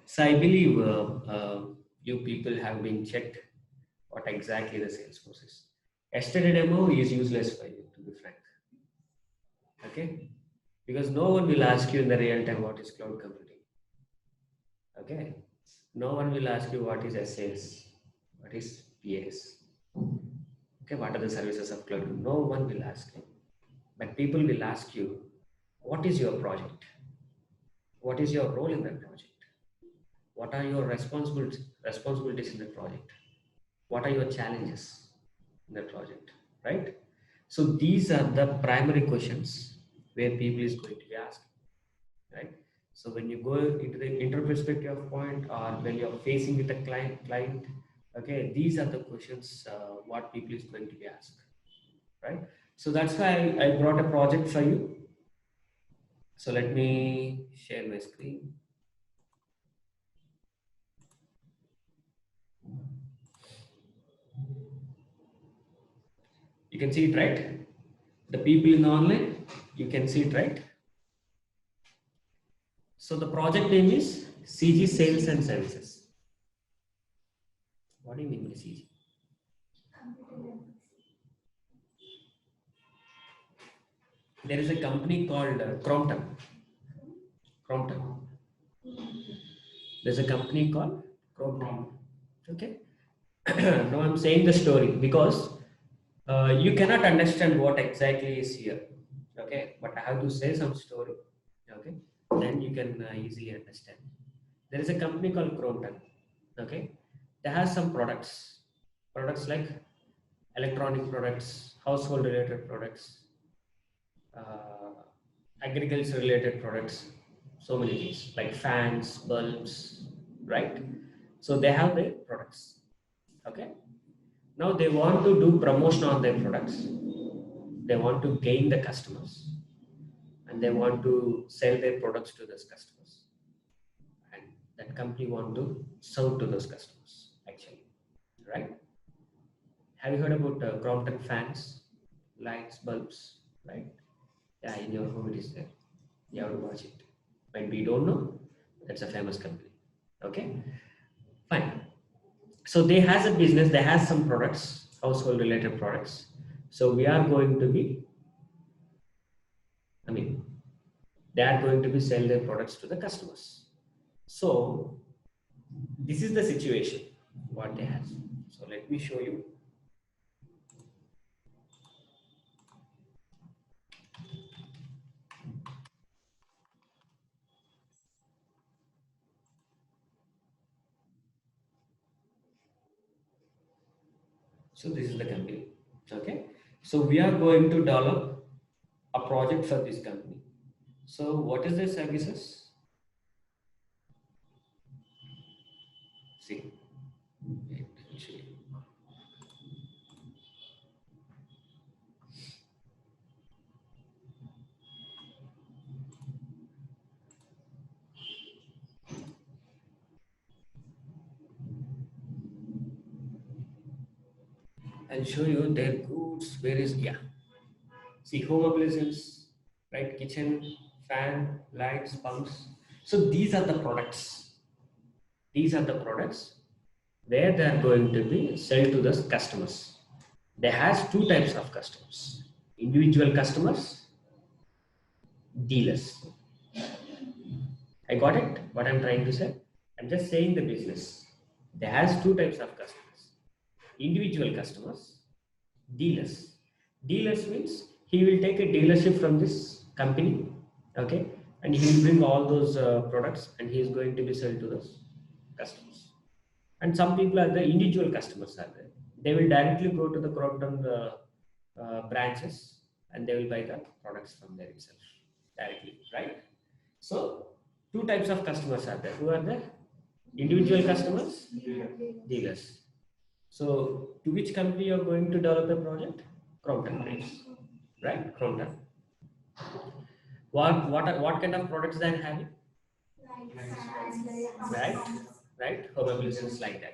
So I believe you people have been checked what exactly the Salesforce is. Yesterday demo is useless for you, to be frank. Okay, because no one will ask you in the real time what is cloud computing. Okay, no one will ask you what is SaaS, what is PAS. Okay, what are the services of cloud? No one will ask you, but people will ask you, what is your project? What is your role in that project? What are your responsibilities in the project? What are your challenges in the project? Right? So these are the primary questions where people is going to be asked. Right? So when you go into the inter-perspective point or when you're facing with a client, okay, these are the questions what people is going to be asked. Right? So that's why I brought a project for you. So let me share my screen. You can see it, right? The people in the online, you can see it, right? So the project name is CG Sales and Services. What do you mean by CG? There is a company called Crompton. Crompton. There's a company called Crompton. Okay. Now I'm saying the story because you cannot understand what exactly is here. Okay. But I have to say some story. Okay. Then you can easily understand. There is a company called Crompton. Okay. They have some products like electronic products, household related products, agriculture related products, so many things like fans, bulbs, right? So they have their products. Okay. Now they want to do promotion on their products. They want to gain the customers and they want to sell their products to those customers. And that company want to serve to those customers actually, right? Have you heard about Crompton fans, lights, bulbs, right? Yeah, in your home it is there. You have to watch it. Might be you don't know. That's a famous company. Okay, fine. So they has a business. They has some products, household related products. So we are going to be. I mean, they are going to be sell their products to the customers. So this is the situation what they have. So let me show you. So this is the company. Okay. So we are going to develop a project for this company. So what is the services? See, wait, I'll show you. I'll show you their goods. Where is, yeah. See, home appliances, right? Kitchen, fan, lights, pumps. So these are the products. These are the products where they are going to be sell to the customers. They has two types of customers: individual customers, dealers. I got it. What I'm trying to say. I'm just saying the business. They has two types of customers: individual customers, dealers. Dealers means he will take a dealership from this company, okay, and he will bring all those products and he is going to be sold to those customers. And some people are the individual customers are there. They will directly go to the Crompton branches and they will buy the products from there itself directly, right? So two types of customers are there. Who are there? Individual customers, dealers. So, to which company you are going to develop a project? Crompton Braves, right? Crompton. What kind of products they are having? Right, right. Home appliances like that.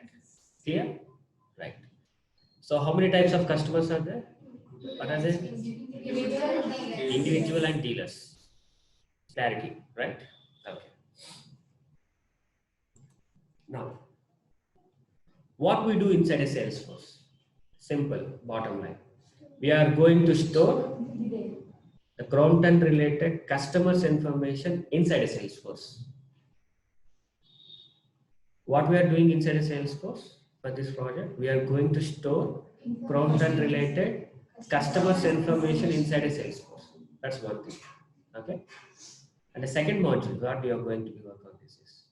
Clear? Right. So, how many types of customers are there? What are they? Individual and dealers. Clarity, right? Okay. Now, what we do inside a Salesforce? Simple, bottom line. We are going to store the Crompton related customers information inside a Salesforce. What we are doing inside a Salesforce for this project, we are going to store Crompton related customers information inside a Salesforce. That's one thing. Okay. And the second module, what we are going to work on this is,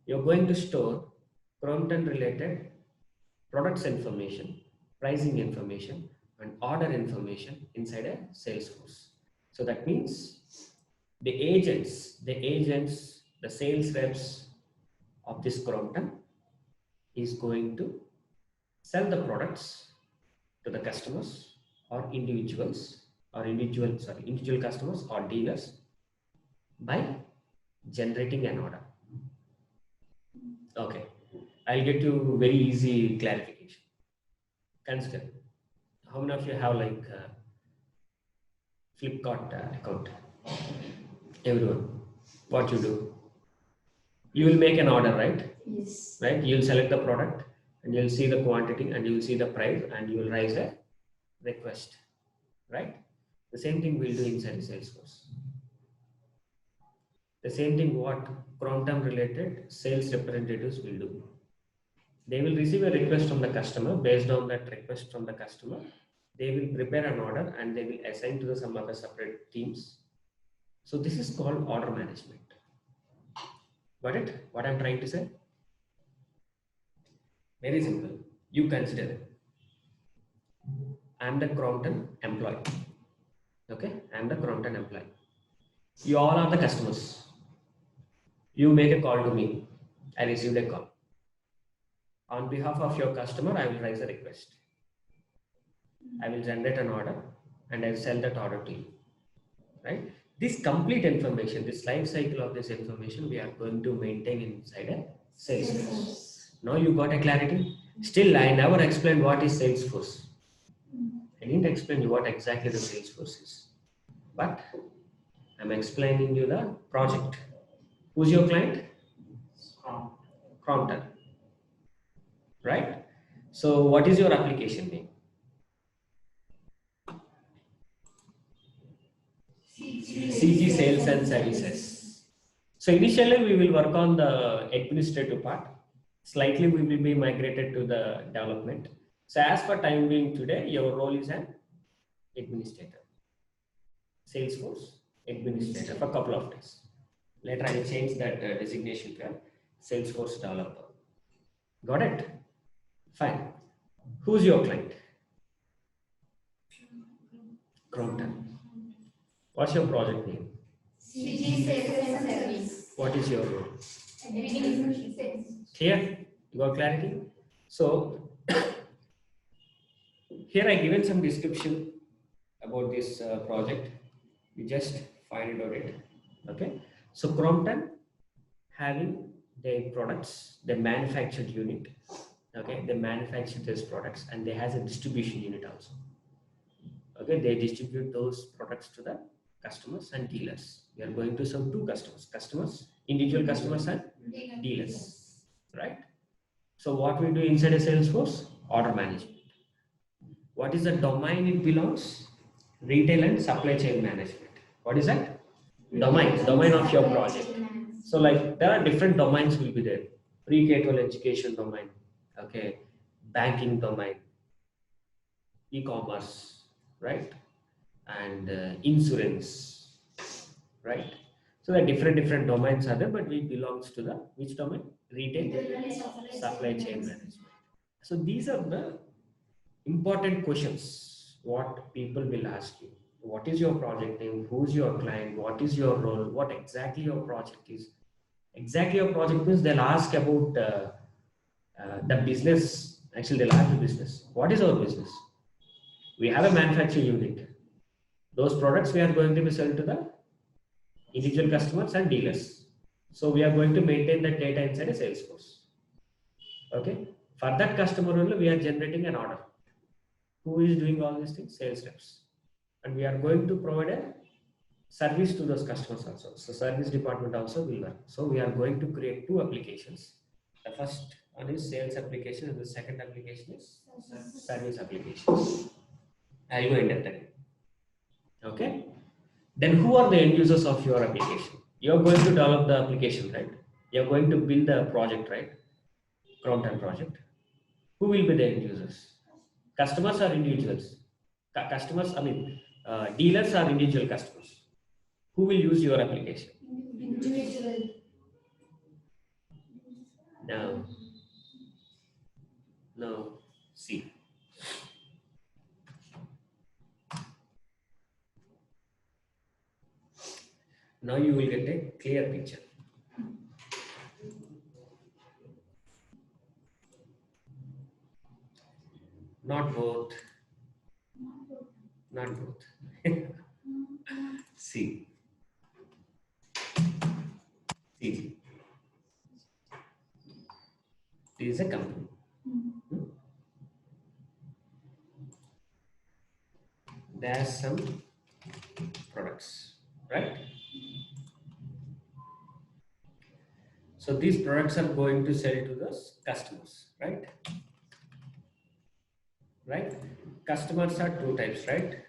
you're going to store Crompton related products information, pricing information, and order information inside a Salesforce. So that means the agents, the sales reps of this Crompton is going to sell the products to the customers or individual customers or dealers by generating an order. Okay, I'll get you very easy clarification. Consider, how many of you have like Flipkart account? Everyone, what you do? You will make an order, right? Yes. Right? You'll select the product and you'll see the quantity and you will see the price and you will raise a request, right? The same thing we'll do inside Salesforce. The same thing what Crompton related sales representatives will do. They will receive a request from the customer. Based on that request from the customer, they will prepare an order and they will assign to some other separate teams. So this is called order management. Got it? What I'm trying to say? Very simple. You consider it. I'm the Crompton employee. Okay, I'm the Crompton employee. You all are the customers. You make a call to me. I received a call. On behalf of your customer, I will raise a request. I will generate an order and I will sell that order to you. Right? This complete information, this life cycle of this information, we are going to maintain inside a Salesforce. Now you got a clarity? Still, I never explained what is Salesforce. I didn't explain you what exactly the Salesforce is. But I'm explaining you the project. Who's your client? Crompton. Right? So what is your application name? CG Sales and Services. So initially we will work on the administrative part. Slightly we will be migrated to the development. So as for time being today, your role is an administrator. Salesforce administrator for a couple of days. Later I will change that designation to Salesforce developer. Got it? Fine. Who's your client? Crompton. What's your project name? CG Sales and Service. What is your role? Administration. Clear? You got clarity? So here I given some description about this project. You just find out it. Okay. So Crompton having their products, their manufactured unit. Okay, they manufacture these products and they has a distribution unit also. Okay, they distribute those products to the customers and dealers. We are going to serve two customers, individual customers and dealers, right? So what we do inside a Salesforce? Order management. What is the domain it belongs? Retail and supply chain management. What is that? Domain of your project. So like there are different domains will be there. Pre-K-12 education domain, okay, banking domain, e-commerce, right, and insurance, right. So the different domains are there, but we belongs to the which domain? Retail, supply chain management. So these are the important questions what people will ask you. What is your project name? Who's your client? What is your role? What exactly your project is? Exactly your project means they'll ask about the business. Actually, they'll ask the business. What is our business? We have a manufacturing unit. Those products we are going to be sold to the individual customers and dealers. So we are going to maintain that data inside a Salesforce. Okay. For that customer only, we are generating an order. Who is doing all these things? Sales reps. And we are going to provide a service to those customers also. So service department also will work. So we are going to create two applications. The first one is sales application and the second application is service applications. I'll go in depth again. Okay. Then who are the end users of your application? You're going to develop the application, right? You're going to build the project, right? Crompton project. Who will be the end users? Customers or individuals? Customers, I mean, dealers are individual customers. Who will use your application? Individual. No. No. See. Now you will get a clear picture. Not both. Not both. See. CG. This is a company. There's some products, right? So these products are going to sell to the customers, right? Right? Customers are two types, right?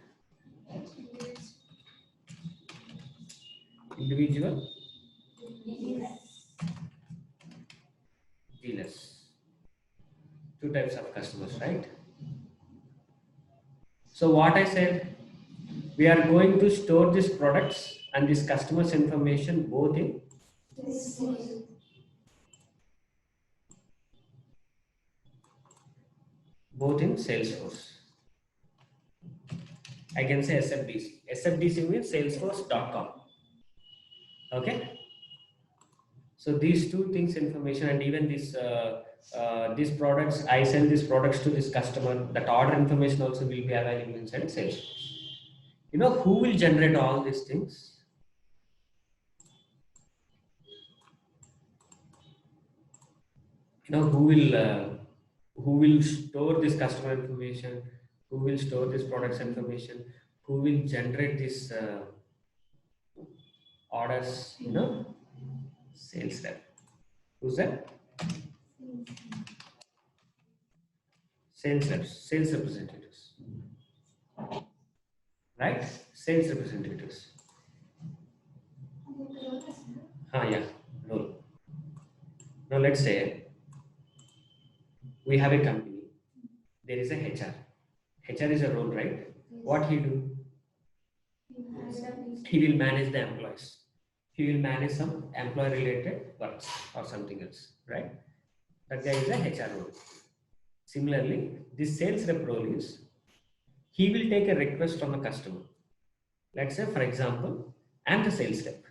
Individual, dealers. Two types of customers, right? So what I said, we are going to store these products and this customers information both in Salesforce. I can say SFDC. SFDC means salesforce.com. Okay. So these two things information and even this these products, I sell these products to this customer, that order information also will be available inside Salesforce. You know who will generate all these things? You know who will store this customer information, who will store this products information, who will generate this orders, you know? Sales rep. Who's that? Sales reps, sales representatives. Right? Sales representatives. Yeah, role. Now let's say we have a company. There is a HR. HR is a role, right? What he do? He will manage the employees. He will manage some employee related works or something else, right? That guy is a HR role. Similarly, this sales rep role is, he will take a request from a customer. Let's say, for example, I'm the sales rep.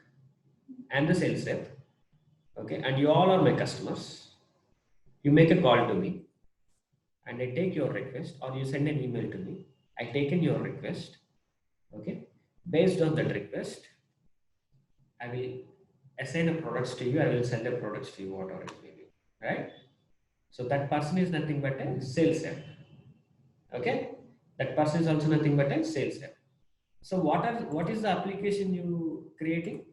Okay, and you all are my customers. You make a call to me and I take your request, or you send an email to me. I take in your request. Okay, based on that request, I will assign a products to you. I will send a products to you, whatever it may be, right? So that person is nothing but a sales rep. Okay, that person is also nothing but a sales rep. So what is the application you creating?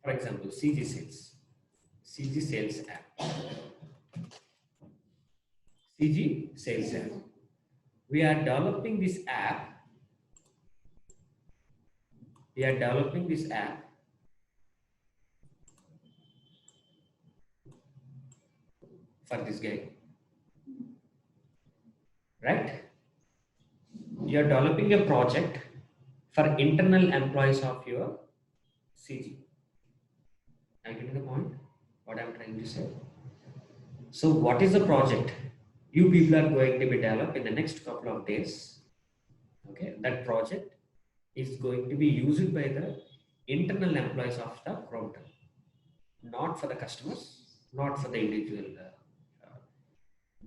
For example, CG Sales app. CG Sales app. We are developing this app. For this guy, right? You are developing a project for internal employees of your CG. Are you getting the point? What I'm trying to say? So what is the project you people are going to be developed in the next couple of days? Okay, that project is going to be used by the internal employees of the Crompton, not for the customers, not for the individual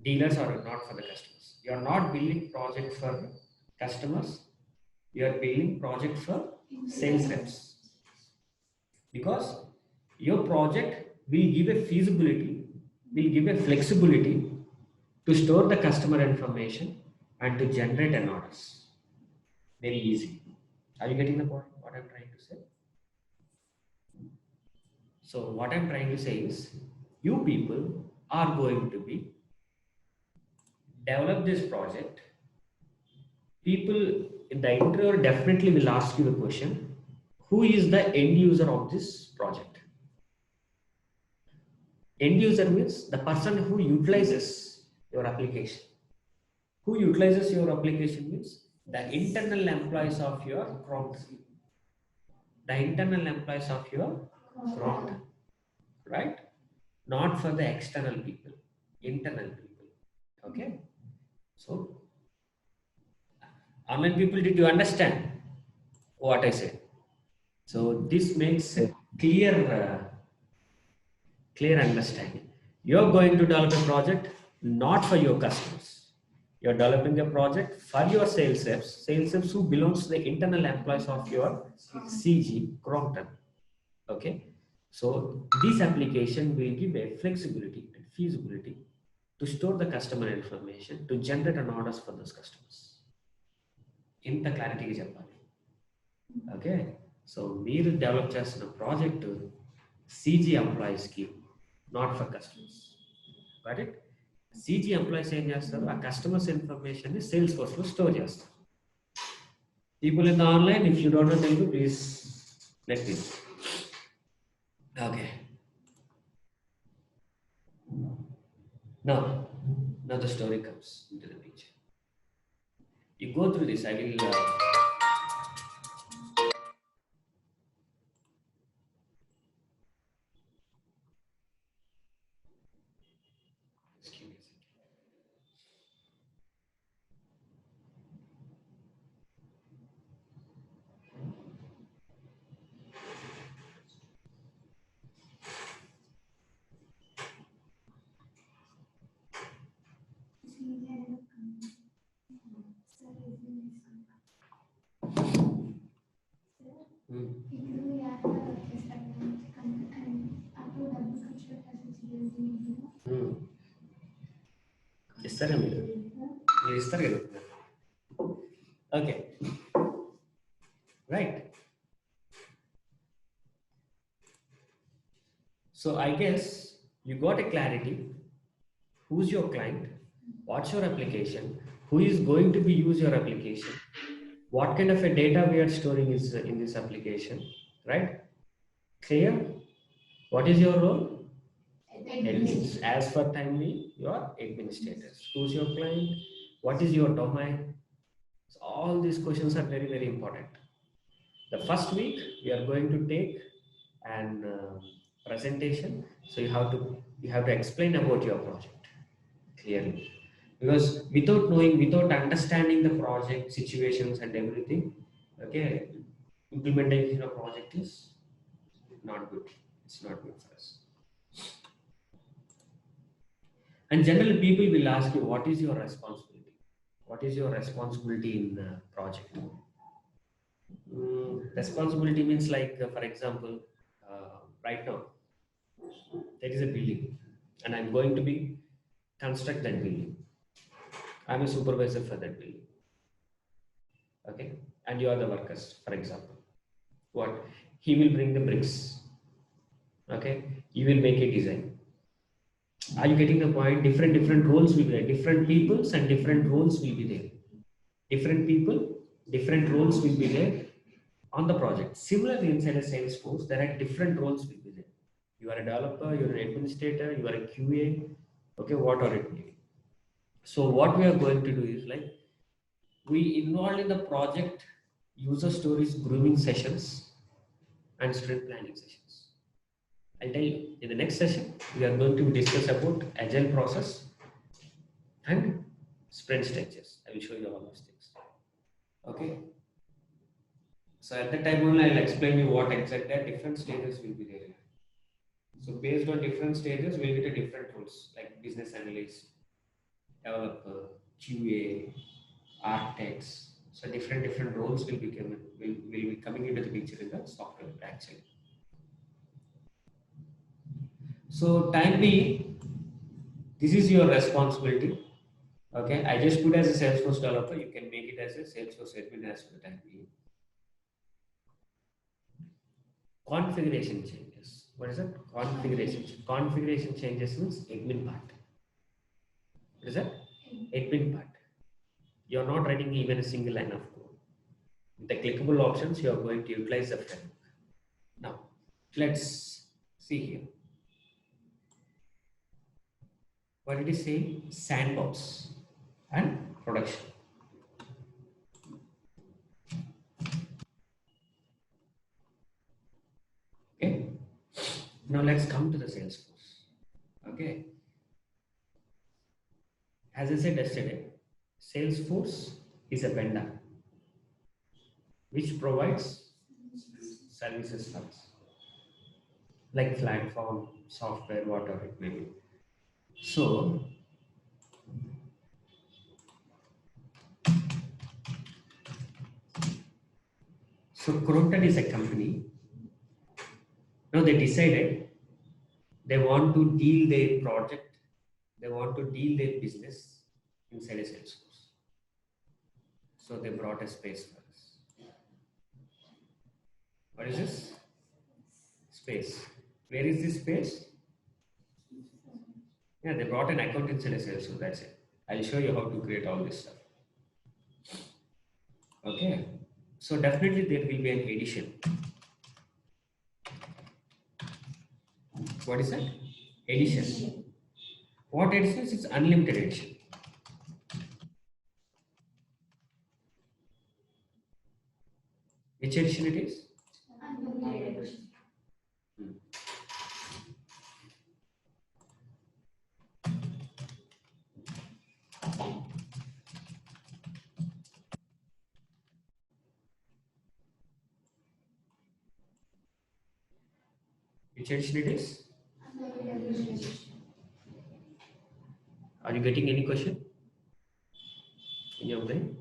dealers, or not for the customers. You are not building project for customers. You are building project for sales reps, because your project will give a feasibility, will give a flexibility to store the customer information and to generate an orders. Very easy. Are you getting the point? What I'm trying to say? So what I'm trying to say is, you people are going to be develop this project. People in the interviewer definitely will ask you the question, who is the end user of this project? End user means the person who utilizes your application. Who utilizes your application means the internal employees of your prompt. The internal employees of your prompt, right? Not for the external people, internal people. Okay. So, online people, did you understand what I said? So this makes a clear understanding. You're going to develop a project not for your customers. You're developing a project for your sales reps who belongs to the internal employees of your CG Crompton. Okay. So this application will give a flexibility and feasibility to store the customer information to generate an orders for those customers. ఇంత క్లారిటీగా చెప్పాలి. Okay, so మీరు develop చేస్తున్న project సిజీ ఎంప్లాయీస్కి, not for customers. But it సిజీ employees ఏం చేస్తారు, ఆ customers ఇన్ఫర్మేషన్ని సేల్స్ ఫోర్స్లో స్టోర్ చేస్తారు. People in the online, if you don't know Telugu, please let me. Okay, now the story comes into the picture. You go through this. I will excuse me. ఇస్తారా మీరు ఇస్తారు కదా. Okay, right. So I guess you got a clarity. Who's your client? What's your application? Who is going to be use your application? What kind of a data we are storing is in this application, right? Clear? What is your role? As for timely, your administrators. Who's your client? What is your domain? So all these questions are very, very important. The first week we are going to take an presentation, so you have to explain about your project clearly, because without knowing, without understanding the project situations and everything, okay, implementation of project is not good. It's not good for us. And generally people will ask you, what is your responsibility? What is your responsibility in the project? Responsibility means like, for example, right now there is a building and I'm going to be construct that building. I'm a supervisor for that building. Okay, and you are the workers, for example. What? He will bring the bricks. Okay, you will make a design. Are you getting the point? Different roles will be there. Different peoples and different roles will be there. Different people, different roles will be there on the project. Similarly, inside a Salesforce, there are different roles will be there. You are a developer, you are an administrator, you are a QA. Okay, what are it? So what we are going to do is, like, we involved in the project user stories grooming sessions and sprint planning sessions. I'll tell you in the next session, we are going to discuss about agile process and sprint stages. I will show you all those things. Okay. So at that time only I'll explain you what exactly different stages will be there. So based on different stages, we'll get a different roles like business analyst, developer, QA, architects. So different roles will be coming into the picture in the software actually. So time being, this is your responsibility. Okay, I just put as a Salesforce developer. You can make it as a Salesforce admin as for the time being. Configuration changes. What is that? Configuration. Configuration changes means admin part. What is that? Admin part. You are not writing even a single line of code. With the clickable options, you are going to utilize the framework. Now, let's see here. What did he say? Sandbox and production. Okay. Now let's come to the Salesforce. Okay. As I said yesterday, Salesforce is a vendor which provides services for us, like platform, software, whatever it may be. So, Croton is a company. Now they decided they want to deal their project, they want to deal their business inside a Salesforce. So they brought a space for us. What is this? Space. Where is this space? Yeah, they brought an account inside a Salesforce. That's it. I'll show you how to create all this stuff. Okay. So definitely there will be an edition. What is that? Edition. What edition is? It's unlimited edition. Which edition it is? Unlimited edition. Which edition it is? Unlimited edition. Are you getting any question in your brain?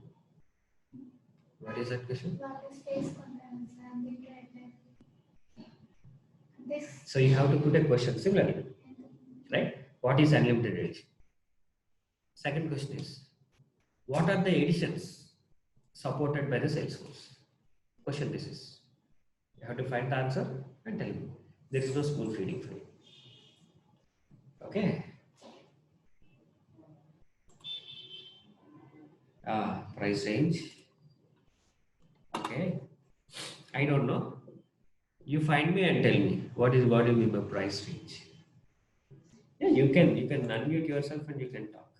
What is that question? What is space contains unlimited? This. So you have to put a question similarly, right? What is unlimited edition? Second question is, what are the editions supported by the Salesforce? Question this is. You have to find the answer and tell me. There is no spoon feeding for you. Okay. Price range. Okay. I don't know. You find me and tell me what do you mean by price range? Yeah, you can unmute yourself and you can talk.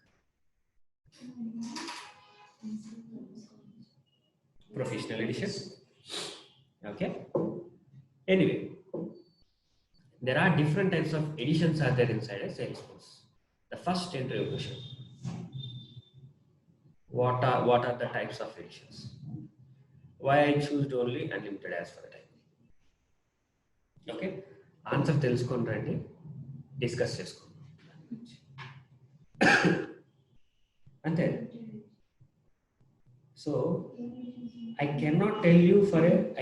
Professional edition. Okay. Anyway, there are different types of editions are there inside a Salesforce. The first interview question. What are the types of editions? Why I choose only unlimited as for the time. Okay. Answer తెలుసుకొని రండి. Discuss చేసుకోండి. అంతే. So I cannot tell you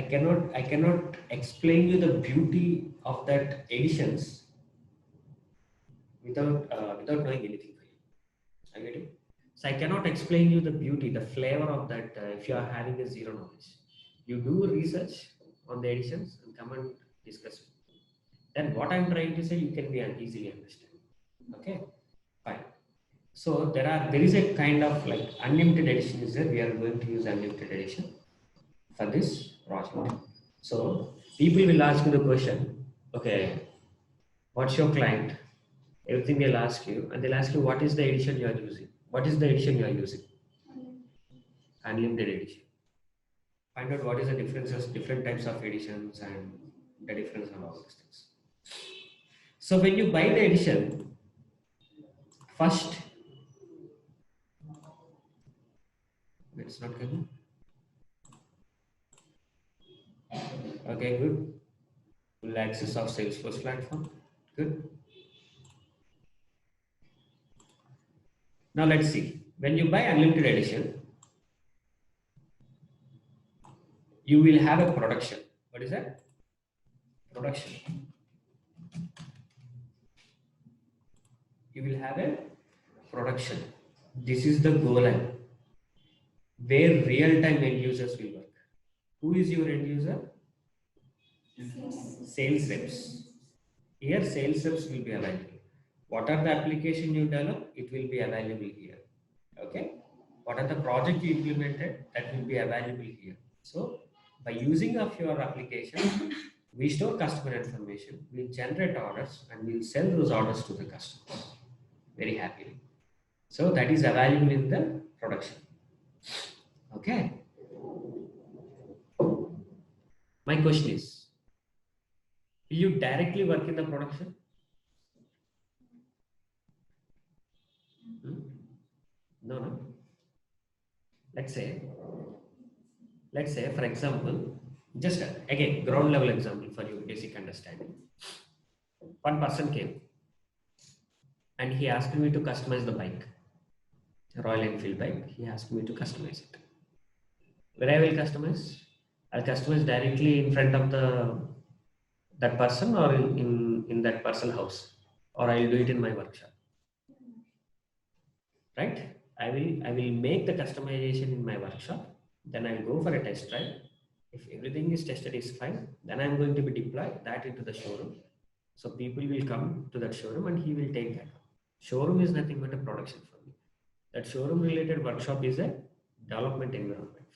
I cannot explain you the beauty of that editions without knowing anything for you. I get it. So I cannot explain you the beauty, the flavor of that if you are having a zero knowledge. You do research on the editions and come and discuss it. Then what I'm trying to say you can be easily understand. Okay, fine. So there is a kind of like unlimited edition is there. We are going to use unlimited edition for this project. So people will ask you the question, okay, what's your client? Everything they'll ask you, and they'll ask you what is the edition you are using. What is the edition you are using? Unlimited edition. Find out what is the differences, different types of editions, and the difference of all these things. So when you buy the edition, first, it's not coming. Okay, good. Full access of Salesforce platform. Good. Now let's see. When you buy unlimited edition, you will have a production. What is that? Production. You will have a production. This is the goal line where real-time end users will work. Who is your end user? Sales reps. Here sales reps will be available. What are the application you develop? It will be available here. Okay. What are the project you implemented? That will be available here. So by using of your application, we store customer information, we generate orders, and we'll sell those orders to the customers very happily. So that is available in the production. Okay. My question is, will you directly work in the production? Hmm? No, no. Let's say, for example, just again, ground level example for your basic understanding. One person came and he asked me to customize the bike, Royal Enfield bike. He asked me to customize it. Where I will customize? I'll customize directly in front of that person or in that person's house, or I'll do it in my workshop. Right? I will make the customization in my workshop. Then I'll go for a test drive. If everything is tested is fine, then I'm going to be deploy that into the showroom. So people will come to that showroom and he will take that. Showroom is nothing but a production for me. That showroom related workshop is a development environment,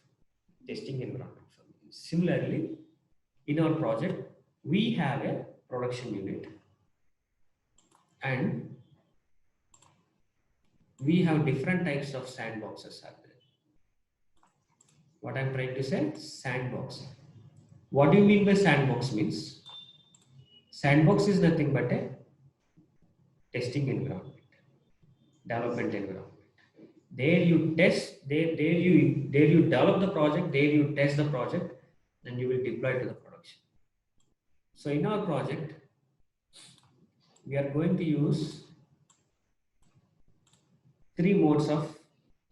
testing environment for me. Similarly, in our project, we have a production unit and we have different types of sandboxes are there. What I'm trying to say, sandbox. What do you mean by sandbox means? Sandbox is nothing but a testing environment, development environment. There you test, there you develop the project, there you test the project, and you will deploy to the production. So in our project, we are going to use 3 modes of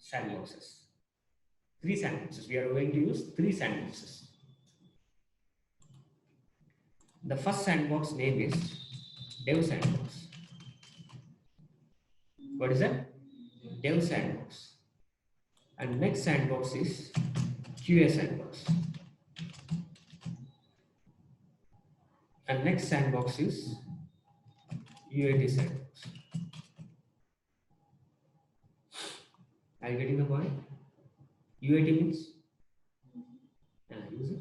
sandboxes. 3 sandboxes. We are going to use 3 sandboxes. The first sandbox name is Dev Sandbox. What is that? Dev Sandbox. And next sandbox is QA Sandbox. And next sandbox is UAT Sandbox. Are you getting the point? UAT means user.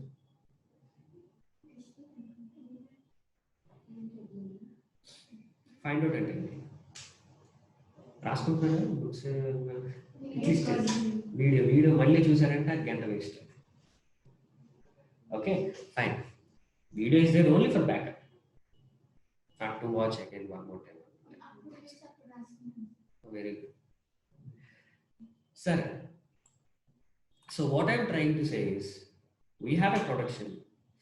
Find out and రాసుకుంటున్నారా books video మళ్ళీ చూసారంటే గంట waste. Okay fine. Video is there only for backup, not to watch again one more time. Very good, sir. So what I'm trying to say is, we have a production.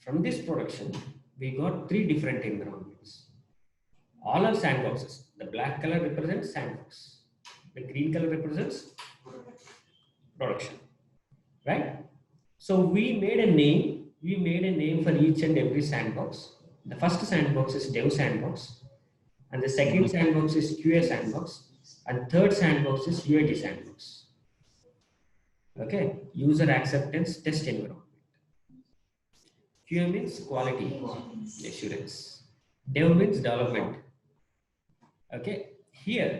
From this production, we got 3 different environments. All are sandboxes. The black color represents sandbox. The green color represents production. Right? So we made a name for each and every sandbox. The first sandbox is Dev Sandbox, and the second sandbox is QA Sandbox, and third sandbox is UAT Sandbox. Okay, user acceptance test environment. QA means quality assurance. Dev means development. Okay, here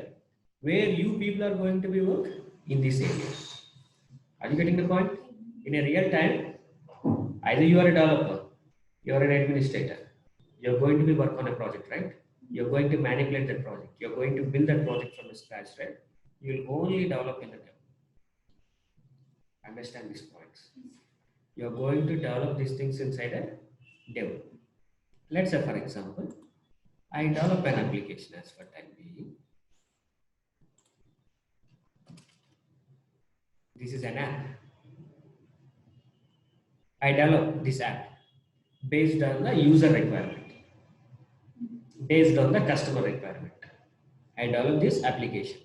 where you people are going to be work in this area. Are you getting the point? In a real time, either you are a developer, you are an administrator, you're going to be work on a project, right? You're going to manipulate that project, you're going to build that project from scratch, right? You'll only develop in the dev. Understand these points. You're going to develop these things inside a dev. Let's say, for example, I develop an application as for time being. This is an app. I develop this app based on the user requirement, based on the customer requirement. I develop this application.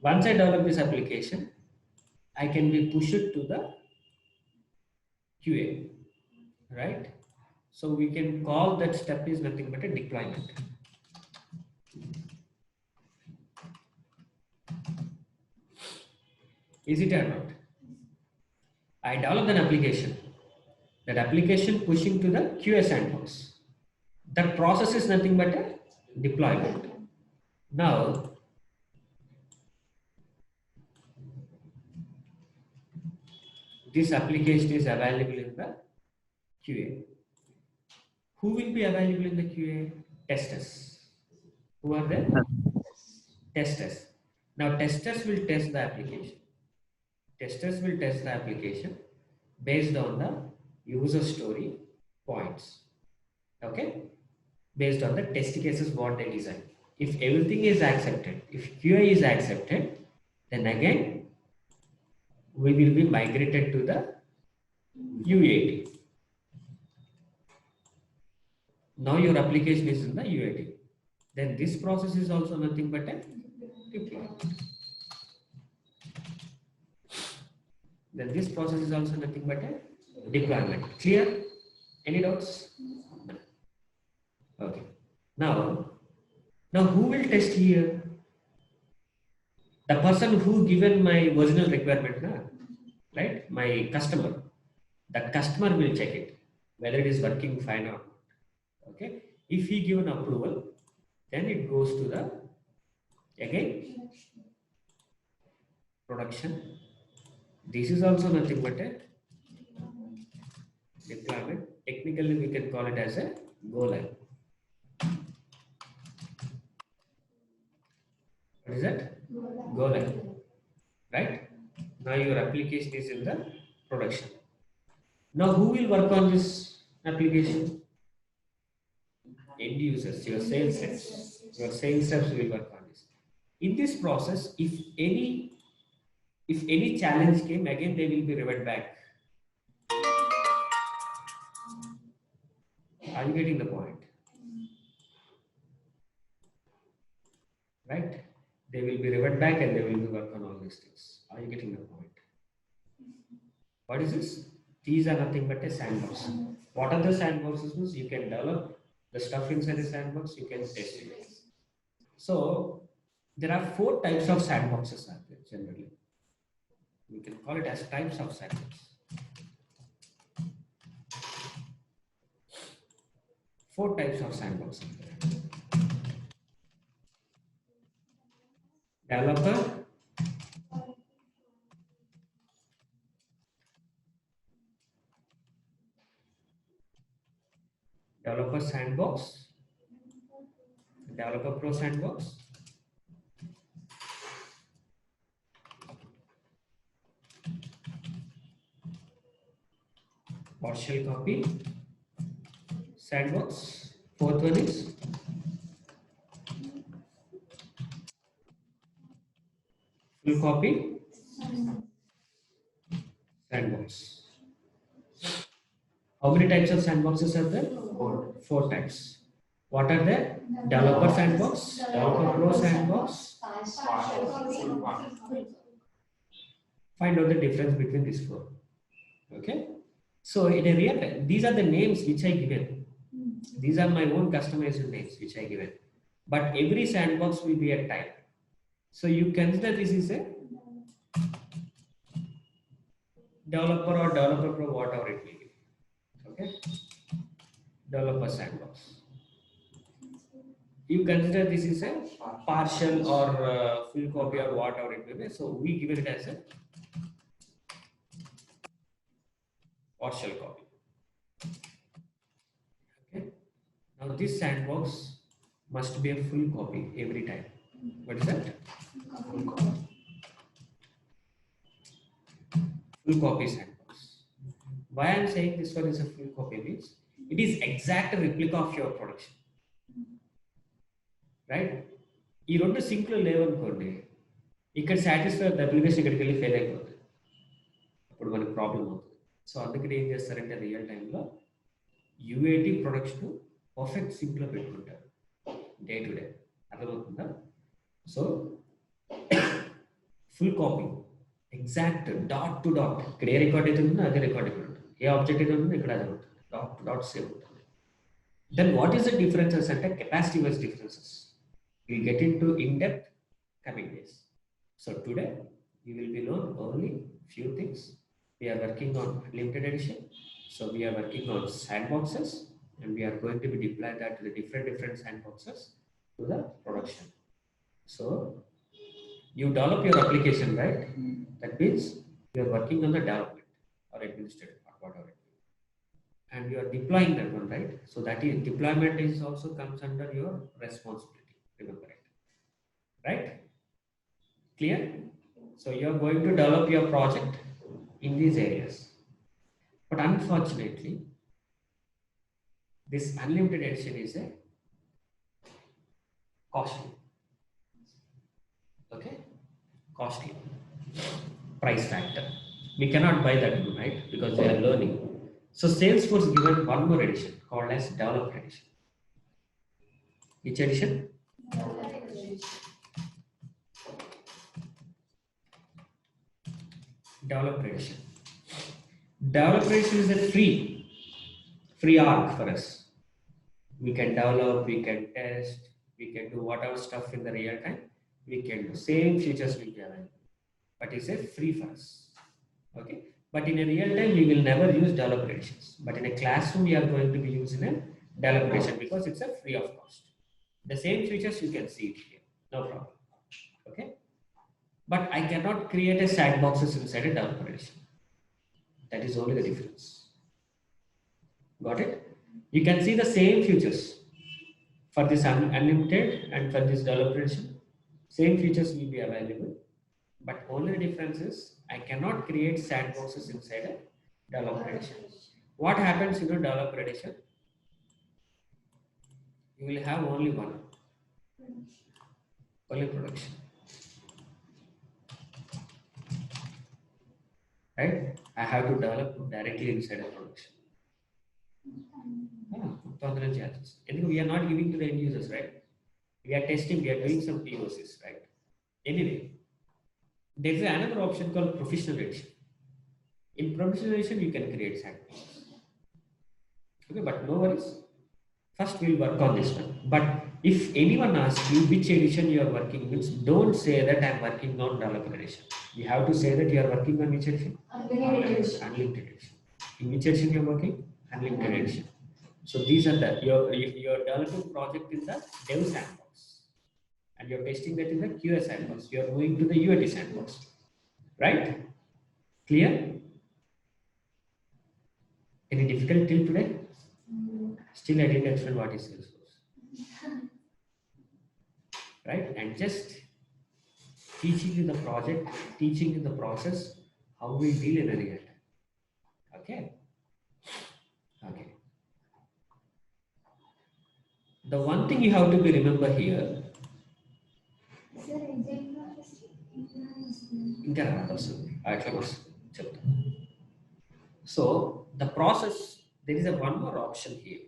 Once I develop this application, I can be pushed to the QA, right? So we can call that step is nothing but a deployment. Is it or not? I develop an application. That application pushing to the QA sandbox. That process is nothing but a deployment. Now, this application is available in the QA. Who will be available in the QA? Testers. Who are there? Testers. Now, testers will test the application. Testers will test the application based on the user story points. Okay? Based on the test cases what they design. If everything is accepted, if QA is accepted, then again we will be migrated to the UAT. Now your application is in the UAT. Then this process is also nothing but a deployment. Then this process is also nothing but a deployment. Clear? Any doubts? No. Okay. Now who will test here? The person who given my original requirement, right? My customer. The customer will check it, whether it is working fine or not. Okay. If he given approval, then it goes to the, again, production. This is also nothing but a deployment. Technically, we can call it as a go live. What is that? Go live. Right? Now your application is in the production. Now who will work on this application? End users, your sales reps. Your sales reps will work on this. In this process, if any challenge came, again they will be revert back. Are you getting the point? Right? They will be revert back and they will be work on all these things. Are you getting the point? What is this? These are nothing but a sandbox. What are the sandboxes? Means you can develop the stuff inside the sandbox, you can test it. So there are 4 types of sandboxes out there generally. We can call it as types of sandbox. 4 types of sandbox. Developer, developer sandbox, developer pro sandbox, partial copy sandbox. 4th one is full copy sandbox. How many types of sandboxes are there? 4 types. What are there? Developer sandbox, developer pro sandbox. Find out the difference between these 4. Okay. So in a real time, these are the names which I given. These are my own customized names which I given. But every sandbox will be a type. So you consider this is a developer or developer pro, whatever it will be. Okay. Developer sandbox. You consider this is a partial or full copy or whatever it may be. So we give it as a partial copy. Okay. Now this sandbox must be a full copy every time. What is that? Full copy sandbox. Why I am saying this one is a full copy means it is exact replica of your production. Right? ఈ 2 సింక్లో లేవనుకోండి, ఇక్కడ satisfy application ఇక్కడికి వెళ్ళి fail అయిపోతుంది, అప్పుడు మనకి problem అవుతుంది. So అందుకని ఏం చేస్తారంటే రియల్ టైంలో యూఏటి ప్రొడక్షన్ పర్ఫెక్ట్ సింక్లో పెట్టుకుంటారు డే టు డే. అర్థమవుతుందా? So full copy exact dot to dot, ఇక్కడ ఏ రికార్డ్ అయితే ఉంటుందో అదే రికార్డ్ ఇక్కడ ఉంటుంది, ఏ ఆబ్జెక్ట్ అయితే ఉంటుందో ఇక్కడ అదే ఉంటుంది, డాట్ టు డాట్ సేమ్ ఉంటుంది. Then what is the differences అంటే capacity wise differences. We'll get into in-depth coming days. So today we will be learn only few things. We are working on limited edition. So we are working on sandboxes and we are going to be deploy that to the different sandboxes to the production. So you develop your application, right? That means you are working on the development or administrative part, whatever, and you are deploying that one, right? So that is deployment is also comes under your responsibility. Remember it, right? Clear? So you are going to develop your project in these areas, but unfortunately, this unlimited edition is a costly. Okay, costly price factor. We cannot buy that one, right? Because we are learning. So Salesforce given one more edition called as developer edition. Which edition? Developer edition. Developer edition is a free arc for us. We can develop, we can test, we can do whatever stuff in the real time. We can do same features will be available, but it's a free for us. Okay, but in a real time we will never use developer editions. But in a classroom we are going to be using a developer edition because it's a free of cost. The same features you can see it here, no problem. Okay, but I cannot create a sandboxes inside a developer edition. That is only the difference. Got it? You can see the same features for this unlimited and for this developer edition. Same features will be available, but only difference is I cannot create sandboxes inside a developer edition. What happens in a developer edition? You will have only production. Right? I have to develop directly inside a production. We are not giving to the end users, right? We are testing, we are doing some POCs, right? Anyway, there is another option called professional edition. In professional edition, you can create sandboxes. Okay, but no worries. First, we'll work on this one. But if anyone asks you which edition you are working with, don't say that I'm working on developer edition. You have to say that you are working on which edition? Unlimited edition. In which edition you are working? Unlimited edition. So these are the your developing project in the dev sandbox, and you're testing that in the QA sandbox. You are moving to the UAT sandbox, right? Clear? Any difficult till today? Still, I didn't explain what is Salesforce, right? And just teaching you the project, teaching you the process, how we deal in a real time. Okay. Okay. The one thing you have to be remember here. ఇంకా వస్తుంది అట్లా చెప్తాను. So the process, there is a one more option here.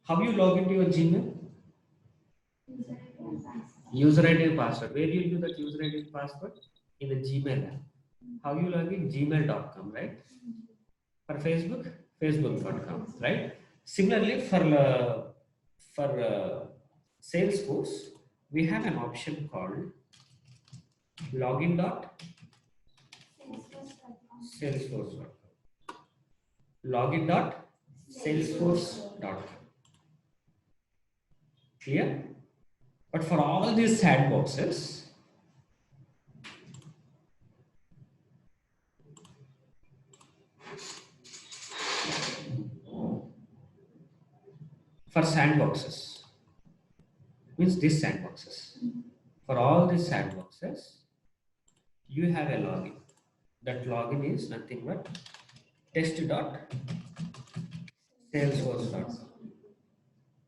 How you log into your Gmail? User ID and password. Where you do that user ID and password? In the Gmail app. How you log in? Gmail.com, right? For Facebook, Facebook.com, right? Similarly, for Salesforce, we have an option called login.salesforce.com. Login.salesforce.com. Clear? But for all these sandboxes, means these sandboxes. For all these sandboxes, you have a login. That login is nothing but test.salesforce.com.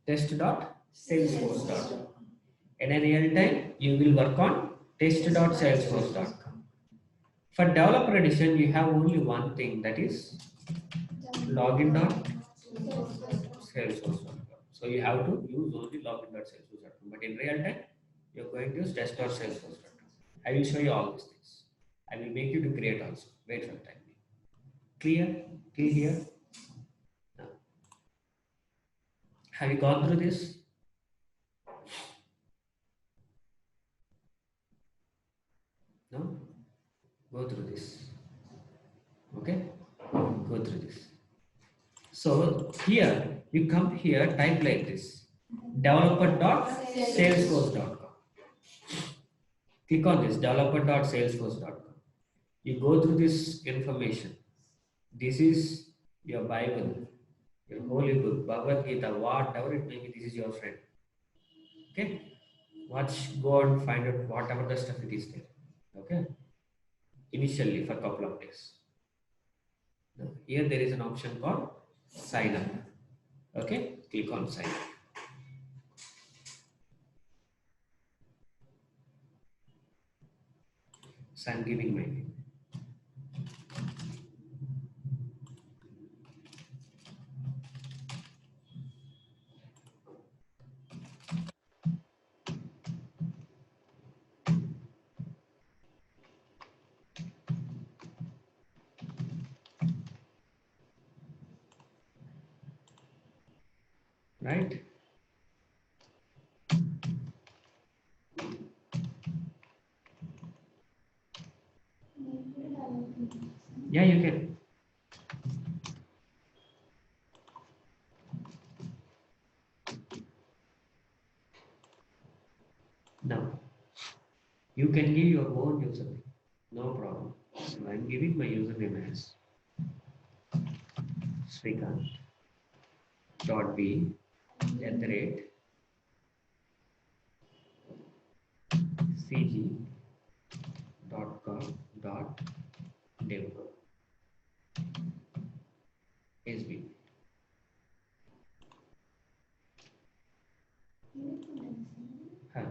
Test.salesforce.com. In a real time, you will work on test.salesforce.com. For developer edition, you have only one thing, that is login.salesforce.com. So you have to use only login.salesforce.com. But in real time, you're going to use test.salesforce.com. I will show you all these things. I will make you to create also. Wait some time. Clear? Clear here? No. Have you gone through this? No? Go through this. Okay? Go through this. So here, You come here, type like this, developer.salesforce.com. Click on this, developer.salesforce.com. You go through this information. This is your Bible, your holy book, Bhagavad Gita, whatever it may be, this is your friend. Okay? Watch, go and find out whatever the stuff it is there. Okay? Initially for a couple of days. Now, here there is an option called sign up. Okay? Click on sign up. So I'm giving my name. Right? Yeah, you can. Now, you can give your own username. No problem. So I'm giving my username as Srikant dot B at the rate cg dot com dot dev sb. Huh.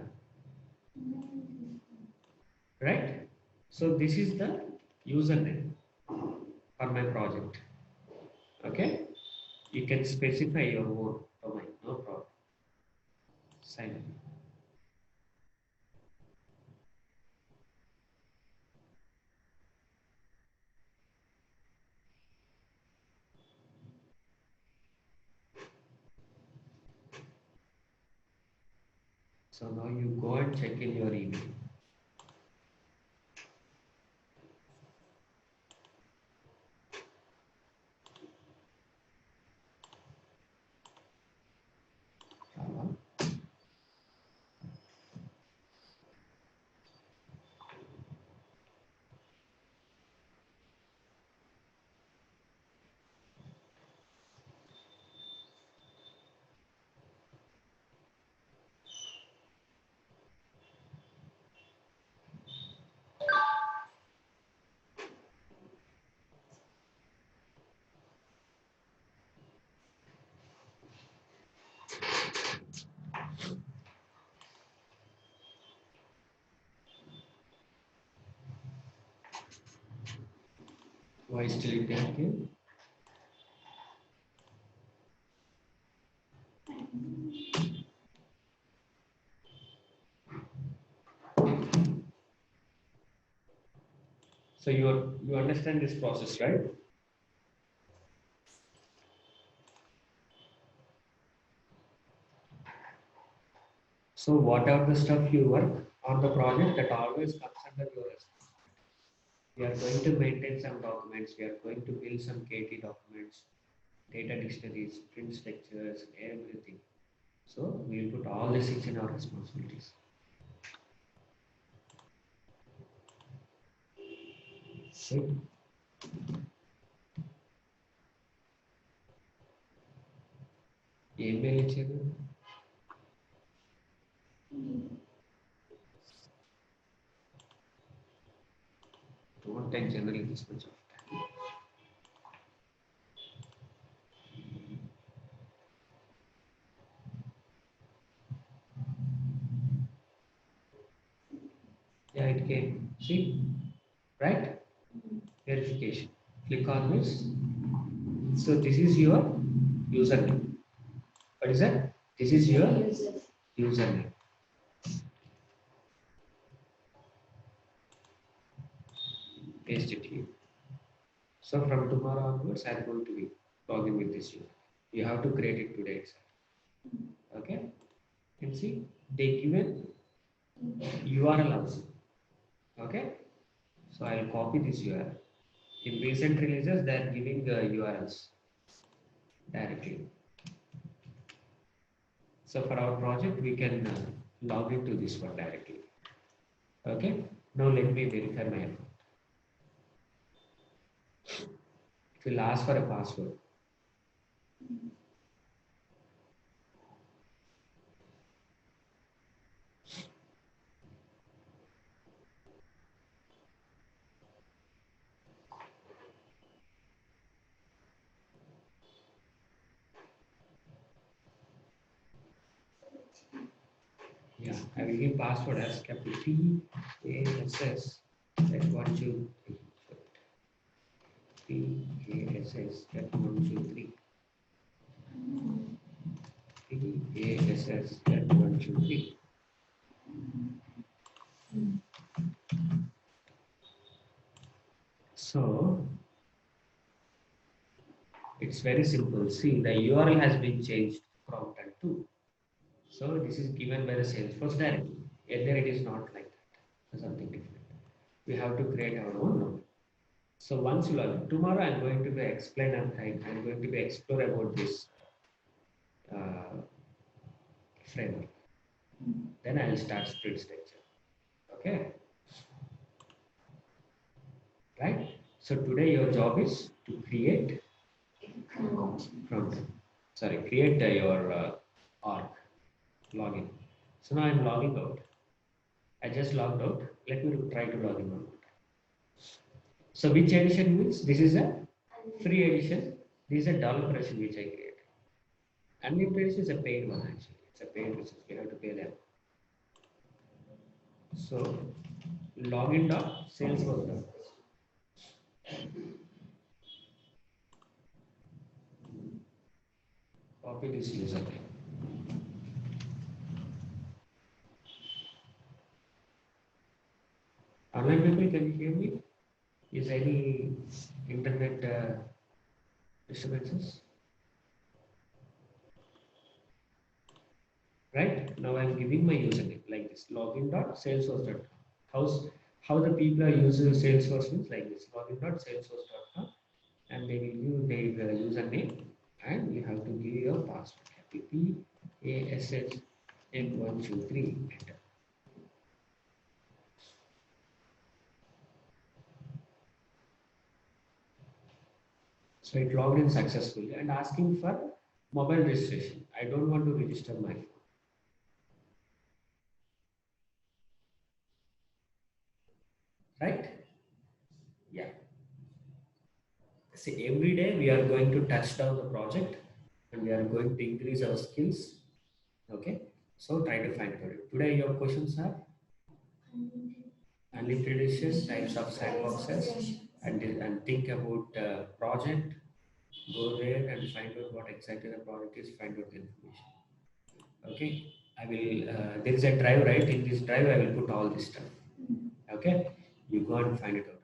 Right? So this is the username for my project. Okay? You can specify your own domain, no problem. Sign up. So now you go and check in your email. Why still it taking? So you understand this process, right? So whatever the stuff you work on the project, that always comes under your responsibility. We are going to maintain some documents. We are going to build some KT documents, data dictionaries, print structures, everything. So we will put all this in our responsibilities. See? Email ఇచ్చేది don't take generally this much of time. Yeah, it came. See? Right? Verification. Click on this. So this is your username. What is that? This is your username. Paste it here. So from tomorrow onwards, I'm going to be logging with this user. You have to create it today itself. Okay? And see, they given URL also. Okay? So I'll copy this URL. In recent releases, they are giving the URLs directly. So for our project, we can log into this one directly. Okay. Now let me verify my account. It will ask for a password. Yeah, I will give password as capital P A S S at 123. P A S S at 123. P A S S at 123. So it's very simple. See, the URL has been changed from that to. So this is given by the Salesforce directly. Either it is not like that or something different. We have to create our own node. So once you log in, tomorrow I'm going to be explain and I'm going to be explore about this uh, framework. Then I'll start sprint structure. Okay, right? So today your job is to create front. Sorry, create your org login. So now I'm logging out. I just logged out. Let me try to log in one more time. So which edition means this is a free edition. This is a developer edition which I created. Unlimited edition is a paid one actually. It's a paid license. We have to pay them. So login dot Salesforce dot. Copy this username. Online people, can you hear me? Is any internet disturbances? Right? Now I'm giving my username like this, login.salesforce.com. How the people are using Salesforce means like this, login.salesforce.com, and they will use their username, and you have to give your password. PASS123, enter. So it logged in successfully and asking for mobile registration. I don't want to register my phone. Right? Yeah. See, every day we are going to touch down the project and we are going to increase our skills. Okay. So try to find it. Today your questions are unlimited edition, types of sandboxes, and think about project. Go there and find out what exactly the project is. Find out the information. Okay. I will. There is a drive, right? In this drive, I will put all this stuff. Okay. You go and find it out.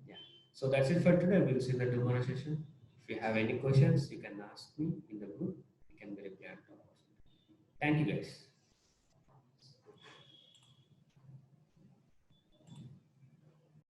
Yeah. So that's it for today. We'll see you in the tomorrow session. If you have any questions, you can ask me in the group. We can reply. Thank you, guys.